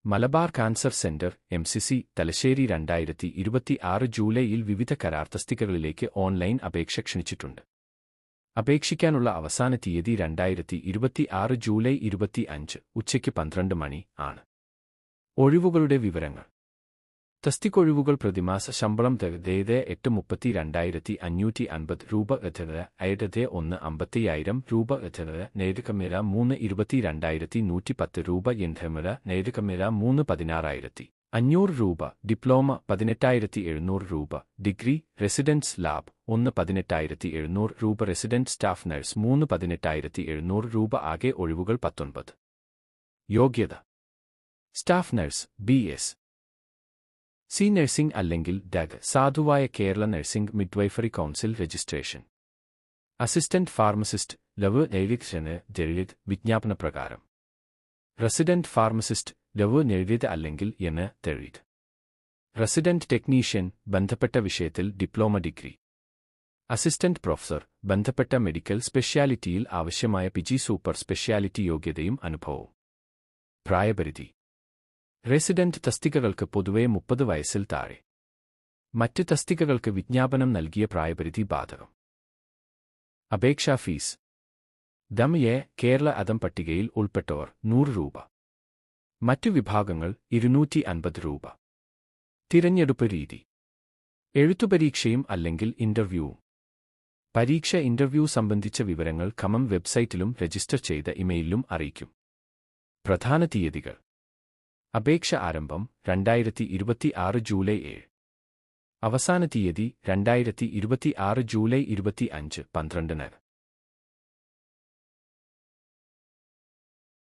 Malabar cancer centre MCC Thalassery 2026 ജൂലൈയിൽ വിവിധ കരാർ തസ്തികകളിലേക്ക് ഓൺലൈൻ അപേക്ഷ ക്ഷണിച്ചിട്ടുണ്ട്. അപേക്ഷിക്കാനുള്ള അവസാന തീയതി 2026 ജൂലൈ 25 ഉച്ചയ്ക്ക് 12 മണി ആണ്. ഒഴിവുകളുടെ വിവരങ്ങൾ. തസ്തികൊഴിവുകൾ. പ്രതിമാസ ശമ്പളം 8,32,550 രൂപ. അയടതെ 1,50,000 രൂപ. നേരികമിര 3,22,110 രൂപ. യന്ത്രമിര നേരികമിര 3,16,500 രൂപ. ഡിപ്ലോമ 18,700 രൂപ. ഡിഗ്രി റെസിഡൻസ് ലാബ് 1,18,700 രൂപ. റെസിഡന്റ് സ്റ്റാഫ് നഴ്സ് 3,18,700 രൂപ. ആകെ ഒഴിവുകൾ 19. യോഗ്യത. Staff nurse BS C nursing അല്ലെങ്കിൽ ഡഗ് സാധുവായ Kerala nursing midwifery council registration. Assistant pharmacist love എഴുതിയത് വിജ്ഞാപനപ്രകാരം. റെസിഡന്റ് ഫാർമസിസ്റ്റ് ലവ് എഴുതിയത് അല്ലെങ്കിൽ തെഴുത്. റെസിഡന്റ് ടെക്നീഷ്യൻ ബന്ധപ്പെട്ട വിഷയത്തിൽ ഡിപ്ലോമ ഡിഗ്രി. അസിസ്റ്റന്റ് പ്രൊഫസർ ബന്ധപ്പെട്ട മെഡിക്കൽ സ്പെഷ്യാലിറ്റിയിൽ ആവശ്യമായ PG സൂപ്പർ സ്പെഷ്യാലിറ്റി യോഗ്യതയും അനുഭവവും. പ്രായപരിധി. റെസിഡന്റ് തസ്തികകൾക്ക് പൊതുവെ 30 വയസ്സിൽ താഴെ. മറ്റ് തസ്തികകൾക്ക് വിജ്ഞാപനം നൽകിയ പ്രായപരിധി ബാധകം. അപേക്ഷാ ഫീസ്. കേരള അദം പട്ടികയിൽ ഉൾപ്പെട്ടവർ 100 രൂപ. മറ്റു വിഭാഗങ്ങൾ 250 രൂപ. തിരഞ്ഞെടുപ്പ് രീതി. എഴുത്തുപരീക്ഷയും അല്ലെങ്കിൽ ഇന്റർവ്യൂവും. പരീക്ഷ ഇന്റർവ്യൂ സംബന്ധിച്ച വിവരങ്ങൾ വെബ്സൈറ്റിലും രജിസ്റ്റർ ചെയ്ത ഇമെയിലിലും അറിയിക്കും. പ്രധാന തീയതികൾ. അപേക്ഷ ആരംഭം 2026 ജൂലൈ 7. അവസാന തീയതി 2026 ജൂലൈ 25 12.